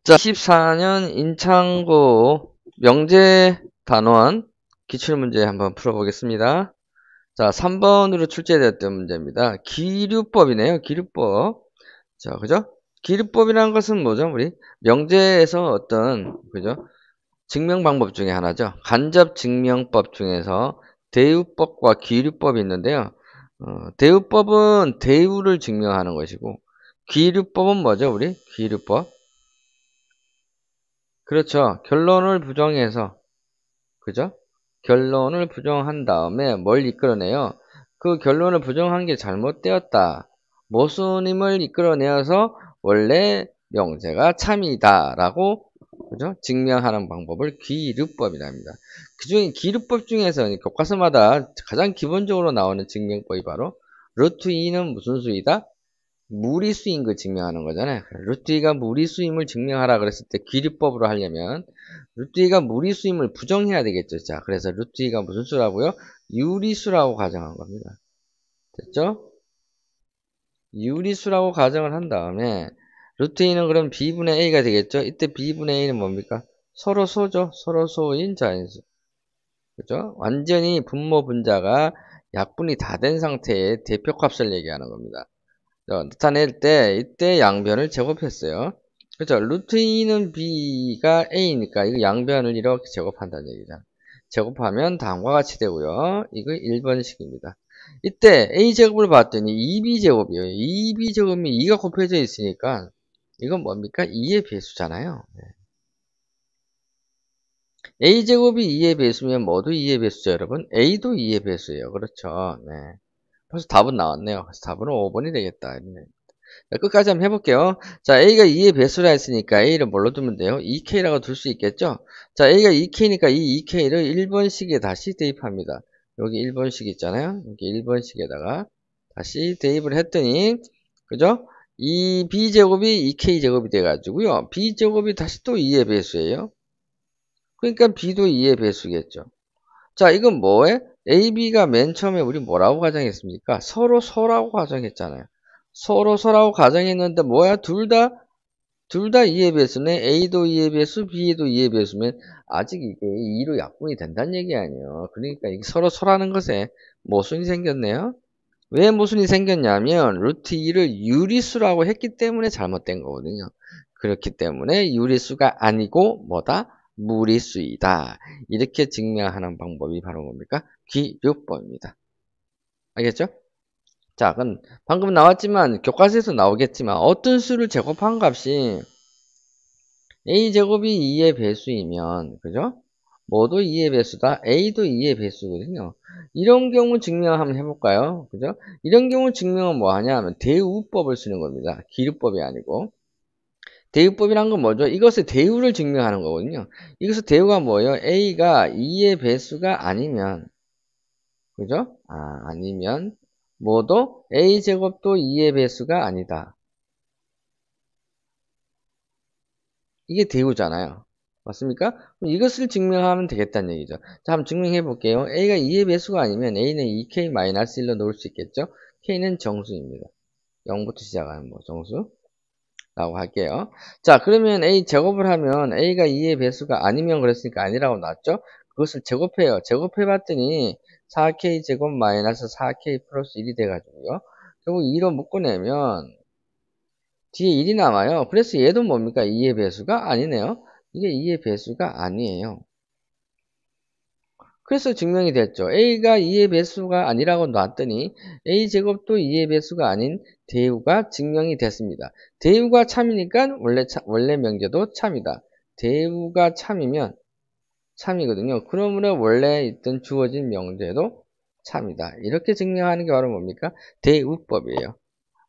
자, 24년 인창고 명제 단원 기출문제 한번 풀어보겠습니다. 자, 3번으로 출제되었던 문제입니다. 기류법이네요. 기류법. 자, 그죠? 기류법이라는 것은 뭐죠? 우리 명제에서 어떤, 그죠? 증명 방법 중에 하나죠. 간접 증명법 중에서 대우법과 기류법이 있는데요. 대우법은 대우를 증명하는 것이고, 기류법은 뭐죠? 우리 기류법. 그렇죠. 결론을 부정해서, 그죠? 결론을 부정한 다음에 뭘 이끌어내요? 그 결론을 부정한 게 잘못되었다. 모순임을 이끌어내어서 원래 명제가 참이다라고, 그죠? 증명하는 방법을 기류법이라 합니다. 그중에 기류법 중에서 교과서마다 가장 기본적으로 나오는 증명법이 바로 루트 2는 무슨 수이다? 무리수인 걸 증명하는 거잖아요. 루트 2가 무리수임을 증명하라 그랬을 때 기류법으로 하려면 루트 2가 무리수임을 부정해야 되겠죠. 자, 그래서 루트 2가 무슨 수라고요? 유리수라고 가정한 겁니다. 됐죠? 유리수라고 가정을 한 다음에 루트 2는 그럼 b분의 a가 되겠죠? 이때 b분의 a는 뭡니까? 서로 소죠. 서로 소인 자연수. 그죠? 완전히 분모 분자가 약분이 다 된 상태의 대표값을 얘기하는 겁니다. 나타낼 때 이때 양변을 제곱했어요. 그렇죠? 루트 2는 b가 a니까 이거 양변을 이렇게 제곱한다는 얘기죠. 제곱하면 다음과 같이 되고요. 이거 1번식입니다. 이때 a제곱을 봤더니 2b제곱이에요. 2b제곱이 2가 곱해져 있으니까 이건 뭡니까? 2의 배수잖아요. a제곱이 2의 배수면 모두 2의 배수죠, 여러분. a도 2의 배수예요. 그렇죠. 네. 벌써 답은 나왔네요. 그래서 답은 5번이 되겠다. 자, 끝까지 한번 해볼게요. 자, A가 2의 배수라 했으니까 A를 뭘로 두면 돼요? 2K라고 둘 수 있겠죠? 자, A가 2K니까 이 2K를 1번식에 다시 대입합니다. 여기 1번식 있잖아요? 여기 1번식에다가 다시 대입을 했더니, 그죠? 이 B제곱이 2K제곱이 돼가지고요. B제곱이 다시 또 2의 배수예요. 그러니까 B도 2의 배수겠죠. 자, 이건 뭐에? AB가 맨 처음에 우리 뭐라고 가정했습니까? 서로 소라고 가정했잖아요. 서로 소라고 가정했는데 뭐야? 둘 다 2의 배수네. A도 2의 배수, B도 2의 배수면 아직 이게 2로 약분이 된다는 얘기 아니에요. 그러니까 이게 서로 소라는 것에 모순이 생겼네요. 왜 모순이 생겼냐면 루트 2를 유리수라고 했기 때문에 잘못된 거거든요. 그렇기 때문에 유리수가 아니고 뭐다? 무리수이다. 이렇게 증명하는 방법이 바로 뭡니까? 기류법입니다. 알겠죠? 자, 그럼 방금 나왔지만 교과서에서 나오겠지만 어떤 수를 제곱한 값이 a제곱이 2의 배수이면 그죠? 모두 2의 배수다. a도 2의 배수거든요. 이런 경우 증명 한번 해볼까요? 그죠? 이런 경우 증명은 뭐 하냐 하면 대우법을 쓰는 겁니다. 기류법이 아니고. 대우법이란 건 뭐죠? 이것의 대우를 증명하는 거거든요. 이것의 대우가 뭐예요? a가 2의 배수가 아니면 그죠? 아니면 모두 a제곱도 2의 배수가 아니다. 이게 대우잖아요. 맞습니까? 그럼 이것을 증명하면 되겠다는 얘기죠. 자, 한번 증명해 볼게요. a가 2의 배수가 아니면 a는 2k-1로 놓을 수 있겠죠? k는 정수입니다. 0부터 시작하는 뭐 정수 라고 할게요. 자, 그러면 a 제곱을 하면 a가 2의 배수가 아니면 그랬으니까 아니라고 나왔죠? 그것을 제곱해요. 제곱해 봤더니 4k 제곱 마이너스 4k 플러스 1이 돼가지고요. 결국 2로 묶어내면 뒤에 1이 남아요. 그래서 얘도 뭡니까? 2의 배수가 아니네요. 이게 2의 배수가 아니에요. 그래서 증명이 됐죠. a가 2의 배수가 아니라고 놨더니 a제곱도 2의 배수가 아닌 대우가 증명이 됐습니다. 대우가 참이니까 원래 명제도 참이다. 대우가 참이면 참이거든요. 그러므로 원래 있던 주어진 명제도 참이다. 이렇게 증명하는 게 바로 뭡니까? 대우법이에요.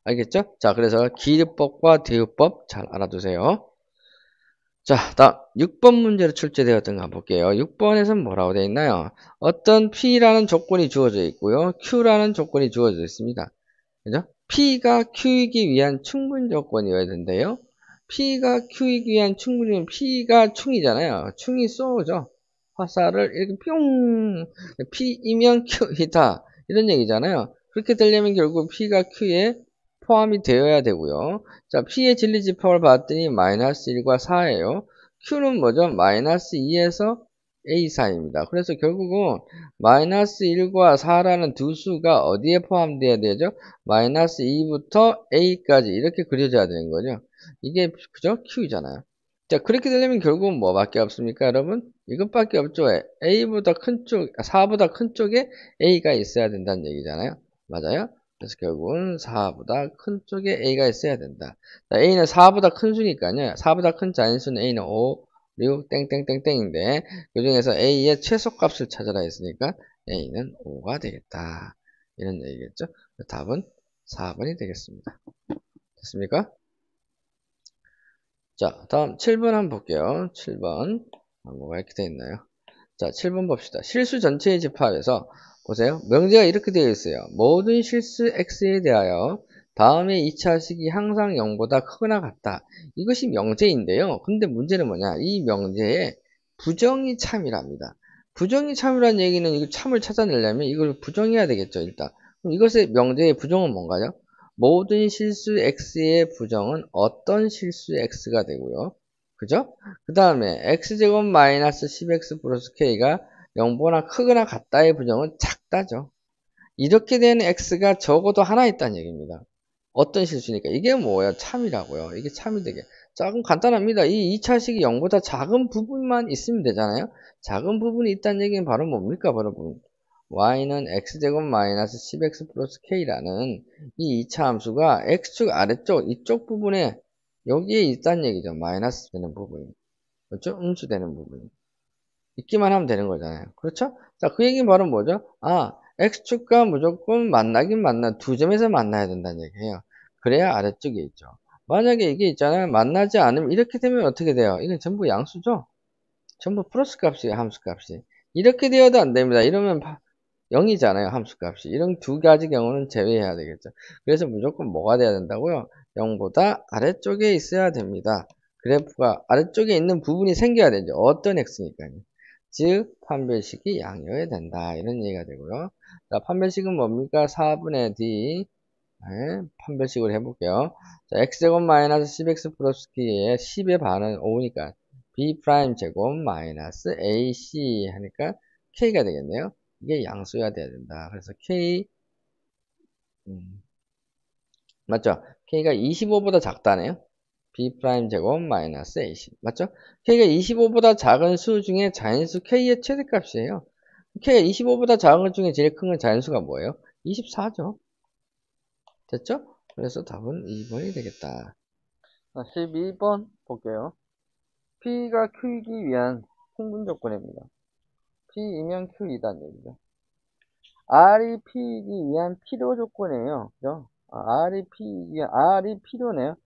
알겠죠? 자, 그래서 기류법과 대우법 잘 알아두세요. 자, 다음 6번 문제로 출제되었던 거 한번 볼게요. 6번에서는 뭐라고 되어 있나요? 어떤 P라는 조건이 주어져 있고요. Q라는 조건이 주어져 있습니다. 그죠? P가 Q이기 위한 충분 조건이어야 된대요. P가 Q이기 위한 충분이면 P가 충이잖아요. 충이 쏘죠. 화살을 이렇게 뿅! P이면 Q이다. 이런 얘기잖아요. 그렇게 되려면 결국 P가 Q의 포함이 되어야 되고요. 자, P의 진리집합을 봤더니 마이너스 1과 4예요. Q는 뭐죠? 마이너스 2에서 A 사이입니다. 그래서 결국은 마이너스 1과 4라는 두 수가 어디에 포함되어야 되죠? 마이너스 2부터 A까지 이렇게 그려져야 되는 거죠. 이게 그죠? Q잖아요. 자, 그렇게 되려면 결국은 뭐밖에 없습니까, 여러분? 이것밖에 없죠. A보다 큰 쪽, 4보다 큰 쪽에 A가 있어야 된다는 얘기잖아요. 맞아요? 그래서 결국은 4보다 큰 쪽에 A가 있어야 된다. 자, A는 4보다 큰 수니까요. 4보다 큰 자인수는 A는 5, 6, 땡땡땡땡인데 그 중에서 A의 최소값을 찾아라 했으니까 A는 5가 되겠다. 이런 얘기겠죠. 답은 4번이 되겠습니다. 됐습니까? 자, 다음 7번 한번 볼게요. 7번. 뭐가 이렇게 되어 있나요? 자, 7번 봅시다. 실수 전체의 집합에서 보세요. 명제가 이렇게 되어 있어요. 모든 실수 x에 대하여 다음의 2차식이 항상 0보다 크거나 같다. 이것이 명제인데요. 근데 문제는 뭐냐? 이 명제에 부정이 참이랍니다. 부정이 참이라는 얘기는 이거 참을 찾아내려면 이걸 부정해야 되겠죠, 일단. 그럼 이것의 명제의 부정은 뭔가요? 모든 실수 x의 부정은 어떤 실수 x가 되고요. 그죠? 그 다음에 x제곱 마이너스 10x 플러스 k가 0보다 크거나 같다의 부정은 작다죠. 이렇게 되는 x가 적어도 하나 있다는 얘기입니다. 어떤 실수니까? 이게 뭐예요? 참이라고요. 이게 참이 되게. 자, 그럼 간단합니다. 이 2차식이 0보다 작은 부분만 있으면 되잖아요. 작은 부분이 있다는 얘기는 바로 뭡니까, 여러분? y는 x제곱 마이너스 10x 플러스 k라는 이 2차 함수가 x축 아래쪽 이쪽 부분에 여기에 있다는 얘기죠. 마이너스 되는 부분이. 그렇죠? 음수되는 부분이. 있기만 하면 되는 거잖아요. 그렇죠? 자, 그 얘기는 바로 뭐죠? 아, x축과 무조건 만나긴 두 점에서 만나야 된다는 얘기예요. 그래야 아래쪽에 있죠. 만약에 이게 있잖아요. 만나지 않으면 이렇게 되면 어떻게 돼요? 이건 전부 양수죠? 전부 플러스 값이에요, 함수 값이. 이렇게 되어도 안 됩니다. 이러면 0이잖아요, 함수 값이. 이런 두 가지 경우는 제외해야 되겠죠. 그래서 무조건 뭐가 돼야 된다고요? 0보다 아래쪽에 있어야 됩니다. 그래프가 아래쪽에 있는 부분이 생겨야 되죠. 어떤 x니까요. 즉, 판별식이 양이어야 된다. 이런 얘기가 되고요. 자, 판별식은 뭡니까? 4분의 d. 네, 판별식을 해볼게요. 자, x제곱 마이너스 10x 플러스 k의 10의 반은 5니까 b 프라임 제곱 마이너스 ac 하니까 k가 되겠네요. 이게 양수여야 돼야 된다. 그래서 k 맞죠? k가 25보다 작다네요. b 프라임 제곱 마이너스 ac 맞죠? k가 25보다 작은 수 중에 자인수 k의 최대값이에요. k가 25보다 작은 것 중에 제일 큰 건 자인수가 뭐예요? 24죠. 됐죠? 그래서 답은 2번이 되겠다. 12번 볼게요. P가 Q이기 위한 통분 조건입니다. P이면 Q이다는 얘기죠. R이 P이기 위한 필요 조건이에요. 그죠? R이 필요네요.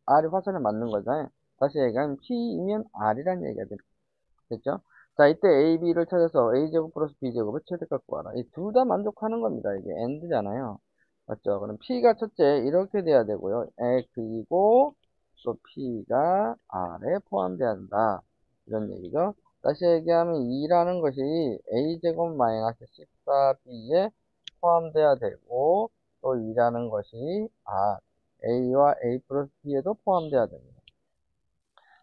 R이 화살에 맞는 거잖아요. 다시 얘기하면 P이면 R이라는 얘기가 됐죠? 자, 이때 A, B를 찾아서 A제곱 플러스 B제곱을 최대값 구하라. 이 둘 다 만족하는 겁니다. 이게 AND잖아요. 맞죠? 그럼 P가 첫째 이렇게 돼야 되고요. 그리고 또 P가 R에 포함돼야 한다. 이런 얘기죠. 다시 얘기하면 2라는 것이 A제곱 마이너스 14B에 포함돼야 되고 또 2라는 것이 A와 A 플러스 B에도 포함돼야 됩니다.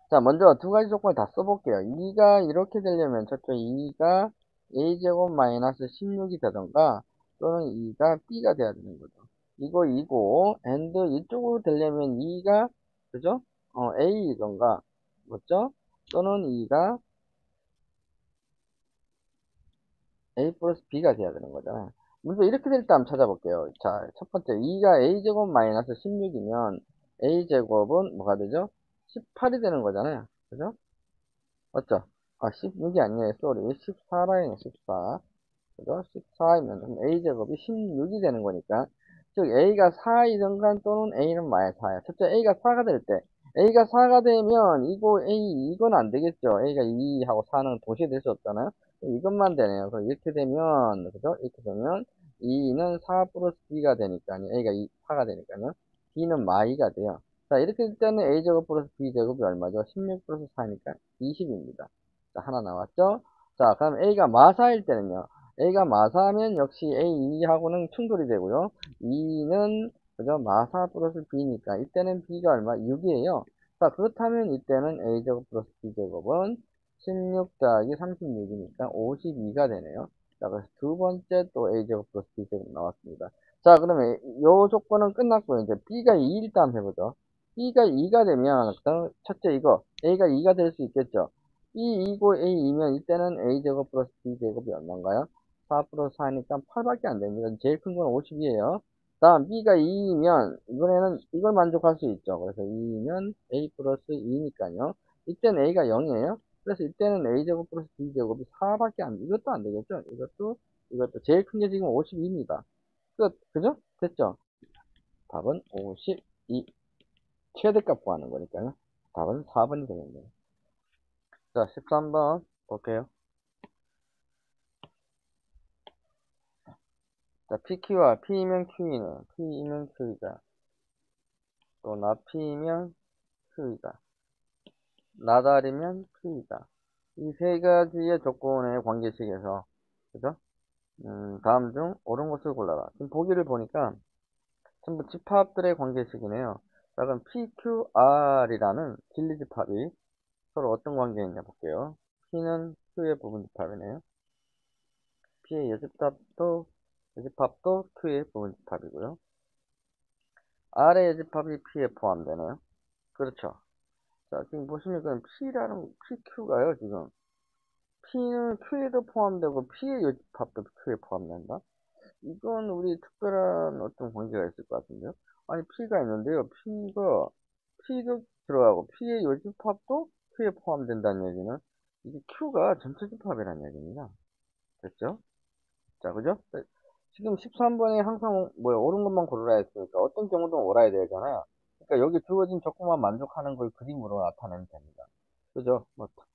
자, 먼저 두 가지 조건을 다 써볼게요. 2가 이렇게 되려면 저쪽 2가 A제곱 마이너스 16이 되던가 또는 2가 B가 돼야 되는 거죠. 이거 2고 and 이쪽으로 되려면 2가 그죠? A이던가 맞죠? 또는 2가 A 플러스 B가 돼야 되는 거잖아요. 먼저 이렇게 될 때 한번 찾아볼게요. 자, 첫 번째 2가 A제곱 마이너스 16이면 A제곱은 뭐가 되죠? 18이 되는 거잖아요. 그죠? 맞죠? 16이 아니에요. 쏘리. 14라인에 14. 그죠? 14이면 A제곱이 16이 되는 거니까. 즉, A가 4이든가 또는 A는 마이너스 4야. 첫째, A가 4가 될 때. A가 4가 되면, 이건 안 되겠죠. A가 2하고 4는 동시에 될 수 없잖아요. 이것만 되네요. 그럼 이렇게 되면, 그죠? 이렇게 되면, 2는 4 플러스 B가 되니까요. A가 4가 되니까요. B는 마이가 돼요. 자, 이렇게 될 때는 A제곱 플러스 B제곱이 얼마죠? 16 플러스 4니까 20입니다. 자, 하나 나왔죠? 자, 그럼 A가 마사일 때는요. A가 마사하면 역시 A2하고는 충돌이 되고요. 2는 그죠? 마사 플러스 b니까 이때는 b가 얼마? 6이에요. 자, 그렇다면 이때는 a제곱 플러스 b제곱은 16 더하기 36이니까 52가 되네요. 자, 그래서 두 번째 또 a제곱 플러스 b제곱 나왔습니다. 자, 그러면 요 조건은 끝났고 이제 b가 2일 때 한번 해보죠. b가 2가 되면 첫째 이거 a가 2가 될 수 있겠죠. b 2고 a 2면 이때는 a제곱 플러스 b제곱이 얼마인가요? 4 플러스 4니까 8밖에 안 됩니다. 제일 큰 건 50이에요. 다음 b가 2이면 이번에는 이걸 만족할 수 있죠. 그래서 2면 a 플러스 2니까요. 이때는 a가 0이에요. 그래서 이때는 a제곱 플러스 b제곱이 4밖에 안, 이것도 안 되겠죠. 이것도 제일 큰 게 지금 52입니다. 그죠? 됐죠? 답은 52. 최대값 구하는 거니까요. 답은 4번이 되겠네요. 자, 13번 볼게요. 자, PQ와 P이면 Q이는 P이면 Q이다. 또 나 P이면 Q이다. 나달이면 Q이다. 이 세 가지의 조건의 관계식에서, 그죠? 다음 중 옳은 것을 골라라. 지금 보기를 보니까 전부 집합들의 관계식이네요. 자, 그럼 PQR이라는 진리집합이 서로 어떤 관계에 있냐 볼게요. P는 Q의 부분 집합이네요. P의 여집합도 Q의 부분 집합이고요. R의 여집합이 P에 포함되네요. 그렇죠. 자, 지금 보시면 PQ가요, 지금. P는 Q에도 포함되고, P의 여집합도 Q에 포함된다? 이건 우리 특별한 어떤 관계가 있을 것 같은데요. 아니, P가 있는데요. P도 들어가고, P의 여집합도 Q에 포함된다는 얘기는, 이게 Q가 전체 집합이라는 얘기입니다. 됐죠? 자, 그죠? 지금 13번에 항상 옳은 것만 고르라 했으니까 어떤 경우도 옳아야 되잖아요. 그러니까 여기 주어진 조건만 만족하는 걸 그림으로 나타내면 됩니다. 그죠?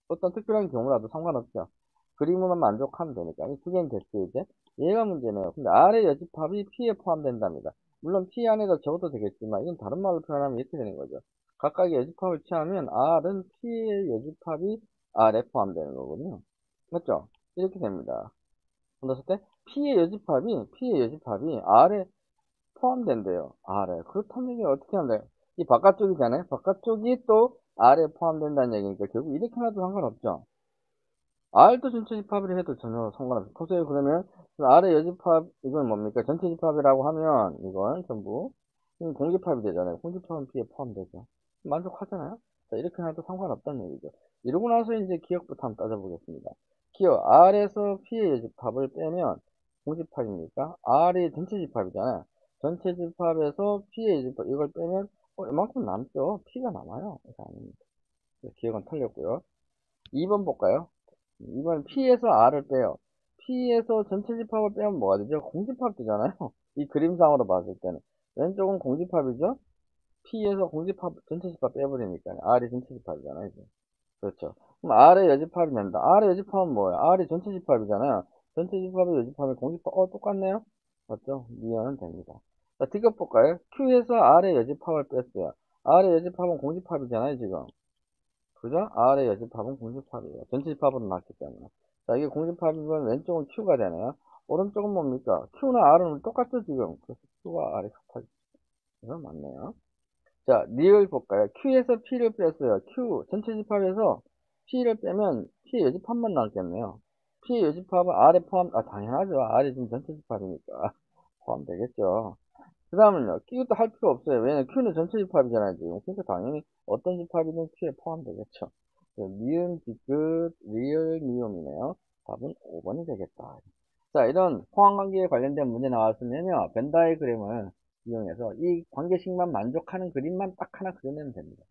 어떤 특별한 경우라도 상관없죠. 그림으로만 만족하면 되니까. 이 두 개는 됐죠, 이제. 얘가 문제네요. 근데 R의 여집합이 P에 포함된답니다. 물론 P 안에다 적어도 되겠지만, 이건 다른 말로 표현하면 이렇게 되는 거죠. 각각의 여집합을 취하면 R은 P의 여집합이 R에 포함되는 거거든요. 맞죠? 이렇게 됩니다. 그랬을 때 P의 여집합이 R에 포함된대요. R에. 그렇다면 이게 어떻게 한다? 이 바깥쪽이잖아요. 바깥쪽이 또 R에 포함된다는 얘기니까 결국 이렇게 해도 상관없죠. R도 전체 집합을 해도 전혀 상관없어요. 보세요. 그러면 R의 여집합 이건 뭡니까? 전체 집합이라고 하면 이건 전부 공집합이 되잖아요. 공집합은 P에 포함되죠. 만족하잖아요. 자, 이렇게 해도 상관없다는 얘기죠. 이러고 나서 이제 기억부터 한번 따져보겠습니다. 기억 R에서 P의 여집합을 빼면 공집합입니까? R이 전체 집합이잖아요. 전체 집합에서 P의 여집합 이걸 빼면 이만큼 남죠. P가 남아요. 이거 아닙니다. 기억은 틀렸고요. 2번 볼까요? 이번 P에서 R을 빼요. P에서 전체 집합을 빼면 뭐가 되죠? 공집합 되잖아요. 이 그림상으로 봤을 때는. 왼쪽은 공집합이죠? P에서 공집합, 전체 집합 빼버리니까. R이 전체 집합이잖아요, 이제. 그렇죠. 그럼 R의 여집합이 된다. R의 여집합은 뭐예요? R이 전체 집합이잖아요. 전체 집합의 여집합이 공집합, 똑같네요? 맞죠? 미연은 됩니다. 자, 뒷것 볼까요? Q에서 R의 여집합을 뺐어요. R의 여집합은 공집합이잖아요, 지금. 그죠? R의 여집합은 공집합이에요. 전체 집합으로 나왔기 때문에. 자, 이게 공집합이면 왼쪽은 Q가 되네요. 오른쪽은 뭡니까? Q나 R은 똑같죠, 지금. 그래서 Q와 R이 같아요. 이건 맞네요. 자, 리을 볼까요? Q에서 P를 뺐어요. Q, 전체 집합에서 P를 빼면 P의 여집합만 남겠네요. P의 여집합은 R에 당연하죠. R이 지금 전체 집합이니까. 포함되겠죠. 그 다음은요, Q도 할 필요 없어요. 왜냐면 Q는 전체 집합이잖아요, 지금. 그러니까 당연히 어떤 집합이든 Q에 포함되겠죠. 미음, 디귿, 리을, 미음이네요. 답은 5번이 되겠다. 자, 이런 포함관계에 관련된 문제 나왔으면요, 벤 다이그램을 이용해서 이 관계식만 만족하는 그림만 딱 하나 그려내면 됩니다.